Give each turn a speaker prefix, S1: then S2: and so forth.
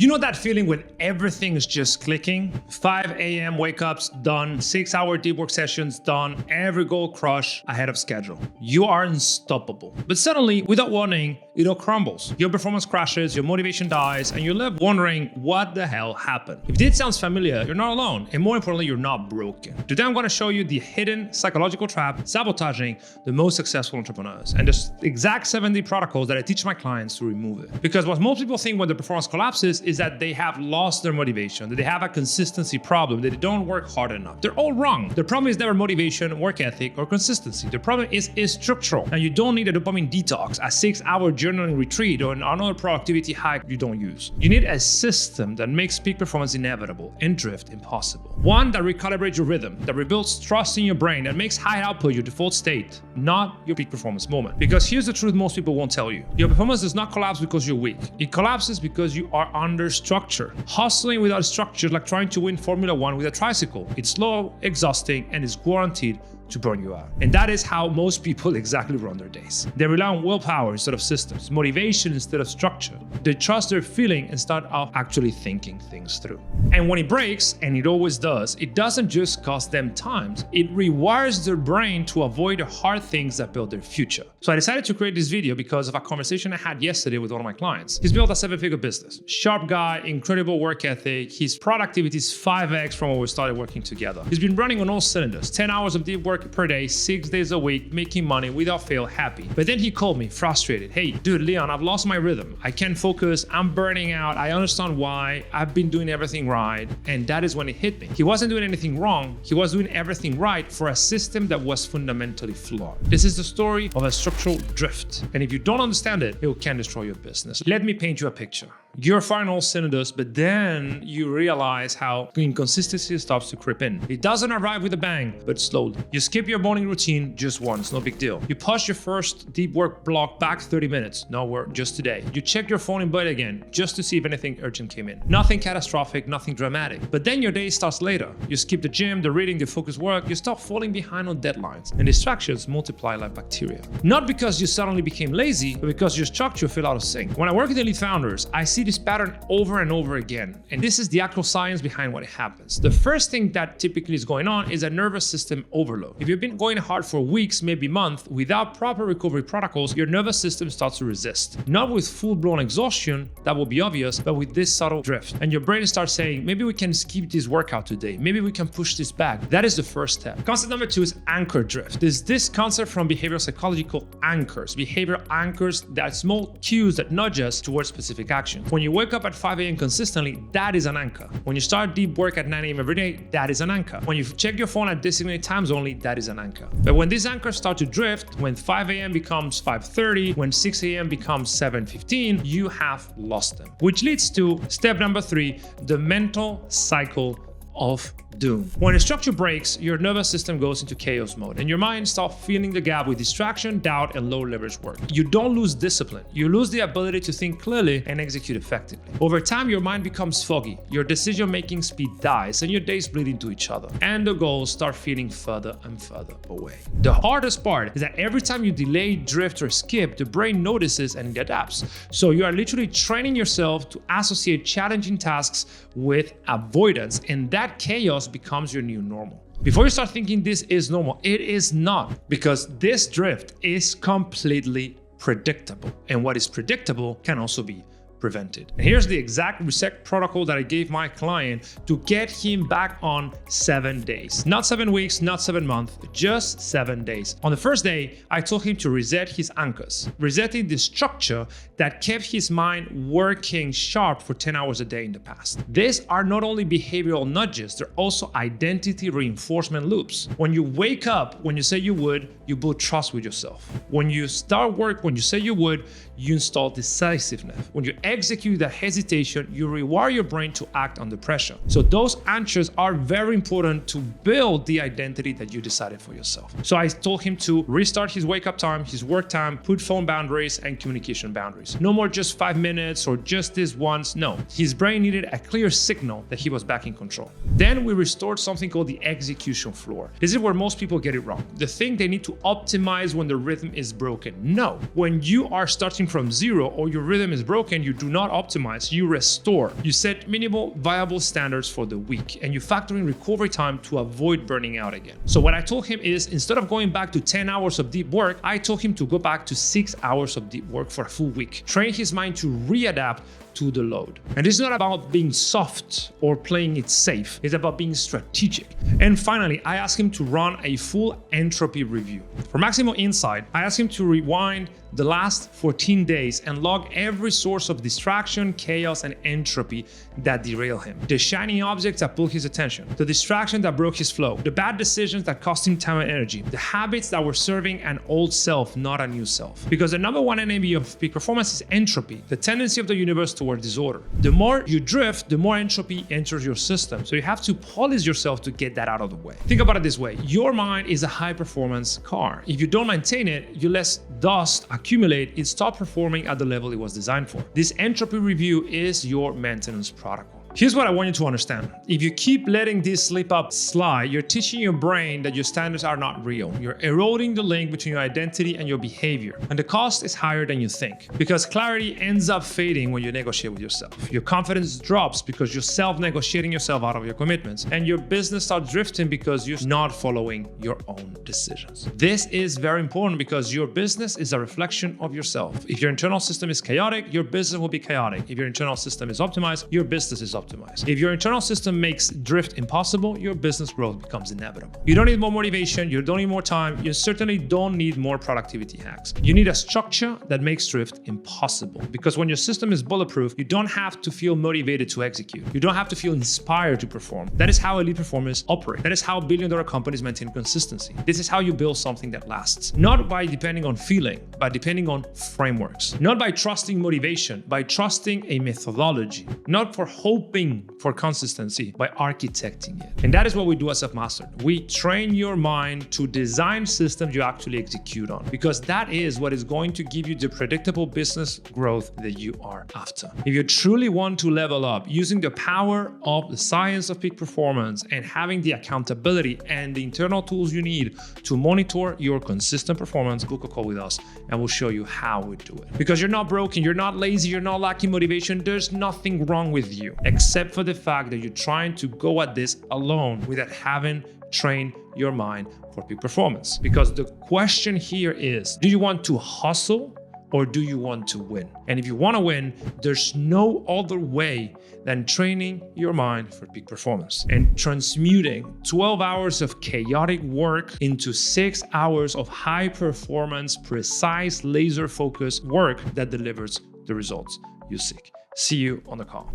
S1: You know that feeling when everything is just clicking? 5 a.m. wake-ups done, 6-hour deep work sessions done, every goal crushed ahead of schedule. You are unstoppable. But suddenly, without warning, it all crumbles. Your performance crashes, your motivation dies, and you're left wondering what the hell happened. If this sounds familiar, you're not alone, and more importantly, you're not broken. Today, I'm going to show you the hidden psychological trap sabotaging the most successful entrepreneurs, and the exact 70 protocols that I teach my clients to remove it. Because what most people think when their performance collapses is that they have lost their motivation, that they have a consistency problem, that they don't work hard enough. They're all wrong. The problem is never motivation, work ethic, or consistency. The problem is structural, and you don't need a dopamine detox, a 6-hour journaling retreat, or another productivity hack you don't use. You need a system that makes peak performance inevitable and drift impossible. One that recalibrates your rhythm, that rebuilds trust in your brain, that makes high output your default state, not your peak performance moment. Because here's the truth most people won't tell you. Your performance does not collapse because you're weak. It collapses because you are under structure. Hustling without structure is like trying to win Formula 1 with a tricycle. It's slow, exhausting, and is guaranteed to burn you out. And that is how most people exactly run their days. They rely on willpower instead of systems, motivation instead of structure. They trust their feeling and start off actually thinking things through. And when it breaks, and it always does, it doesn't just cost them time, it rewires their brain to avoid the hard things that build their future. So I decided to create this video because of a conversation I had yesterday with one of my clients. He's built a 7-figure business. Sharp guy, incredible work ethic. His productivity is 5x from when we started working together. He's been running on all cylinders, 10 hours of deep work per day, 6 days a week, making money without fail, happy. But then he called me frustrated. Hey, dude, Leon, I've lost my rhythm. I can't focus. I'm burning out. I understand why. I've been doing everything right. And that is when it hit me. He wasn't doing anything wrong. He was doing everything right for a system that was fundamentally flawed. This is the story of a structural drift. And if you don't understand it, it can destroy your business. Let me paint you a picture. You're firing all cylinders, but then you realize how inconsistency starts to creep in. It doesn't arrive with a bang, but slowly. You skip your morning routine just once, no big deal. You push your first deep work block back 30 minutes, no work, just today. You check your phone in bed again, just to see if anything urgent came in. Nothing catastrophic, nothing dramatic. But then your day starts later. You skip the gym, the reading, the focused work, you start falling behind on deadlines, and distractions multiply like bacteria. Not because you suddenly became lazy, but because your structure fell out of sync. When I work with elite founders, I see this pattern over and over again. And this is the actual science behind what happens. The first thing that typically is going on is a nervous system overload. If you've been going hard for weeks, maybe months, without proper recovery protocols, your nervous system starts to resist. Not with full-blown exhaustion, that will be obvious, but with this subtle drift. And your brain starts saying, maybe we can skip this workout today. Maybe we can push this back. That is the first step. Concept number 2 is anchor drift. There's this concept from behavioral psychology called anchors. Behavioral anchors, that are small cues that nudge us towards specific action. When you wake up at 5 a.m. consistently, that is an anchor. When you start deep work at 9 a.m. every day, that is an anchor. When you check your phone at designated times only, that is an anchor. But when these anchors start to drift, when 5 a.m. becomes 5:30, when 6 a.m. becomes 7:15, you have lost them. Which leads to step number 3, the mental cycle of doom. When a structure breaks, your nervous system goes into chaos mode and your mind starts filling the gap with distraction, doubt, and low leverage work. You don't lose discipline. You lose the ability to think clearly and execute effectively. Over time, your mind becomes foggy, your decision-making speed dies, and your days bleed into each other. And the goals start feeling further and further away. The hardest part is that every time you delay, drift, or skip, the brain notices and it adapts. So you are literally training yourself to associate challenging tasks with avoidance, and that chaos becomes your new normal. Before you start thinking this is normal, it is not, because this drift is completely predictable. And what is predictable can also be prevented. And here's the exact reset protocol that I gave my client to get him back on 7 days. Not 7 weeks, not 7 months, just 7 days. On the first day, I told him to reset his anchors, resetting the structure that kept his mind working sharp for 10 hours a day in the past. These are not only behavioral nudges, they're also identity reinforcement loops. When you wake up, when you say you would, you build trust with yourself. When you start work, when you say you would, you install decisiveness. When you execute that hesitation, you rewire your brain to act under pressure. So those anchors are very important to build the identity that you decided for yourself. So I told him to restart his wake up time, his work time, put phone boundaries and communication boundaries. No more just 5 minutes or just this once. No, his brain needed a clear signal that he was back in control. Then we restored something called the execution floor. This is where most people get it wrong. The thing they need to optimize when the rhythm is broken. No, when you are starting from zero or your rhythm is broken, you do not optimize, you restore. You set minimal viable standards for the week, and you factor in recovery time to avoid burning out again. So what I told him is, instead of going back to 10 hours of deep work, I told him to go back to 6 hours of deep work for a full week. Train his mind to readapt to the load. And it's not about being soft or playing it safe. It's about being strategic. And finally, I asked him to run a full entropy review. For maximum insight, I asked him to rewind the last 14 days and log every source of distraction, chaos, and entropy that derail him. The shiny objects that pulled his attention, the distraction that broke his flow, the bad decisions that cost him time and energy, the habits that were serving an old self, not a new self. Because the number one enemy of peak performance is entropy, the tendency of the universe toward disorder. The more you drift, the more entropy enters your system. So you have to polish yourself to get that out of the way. Think about it this way. Your mind is a high performance car. If you don't maintain it, you let dust accumulate, it stops performing at the level it was designed for. This entropy review is your maintenance protocol. Here's what I want you to understand. If you keep letting this slip up slide, you're teaching your brain that your standards are not real. You're eroding the link between your identity and your behavior. And the cost is higher than you think, because clarity ends up fading when you negotiate with yourself. Your confidence drops because you're self-negotiating yourself out of your commitments. And your business starts drifting because you're not following your own decisions. This is very important because your business is a reflection of yourself. If your internal system is chaotic, your business will be chaotic. If your internal system is optimized, your business is optimized. If your internal system makes drift impossible, your business growth becomes inevitable. You don't need more motivation, you don't need more time, you certainly don't need more productivity hacks. You need a structure that makes drift impossible. Because when your system is bulletproof, you don't have to feel motivated to execute. You don't have to feel inspired to perform. That is how elite performers operate. That is how billion-dollar companies maintain consistency. This is how you build something that lasts. Not by depending on feeling, but depending on frameworks. Not by trusting motivation, by trusting a methodology. Not for hoping for consistency, by architecting it. And that is what we do at Selfmastered. We train your mind to design systems you actually execute on, because that is what is going to give you the predictable business growth that you are after. If you truly want to level up using the power of the science of peak performance and having the accountability and the internal tools you need to monitor your consistent performance, book a call with us and we'll show you how we do it. Because you're not broken, you're not lazy, you're not lacking motivation, there's nothing wrong with you, except for the fact that you're trying to go at this alone without having trained your mind for peak performance. Because the question here is, do you want to hustle or do you want to win? And if you want to win, there's no other way than training your mind for peak performance and transmuting 12 hours of chaotic work into 6 hours of high performance, precise, laser focused work that delivers the results you seek. See you on the call.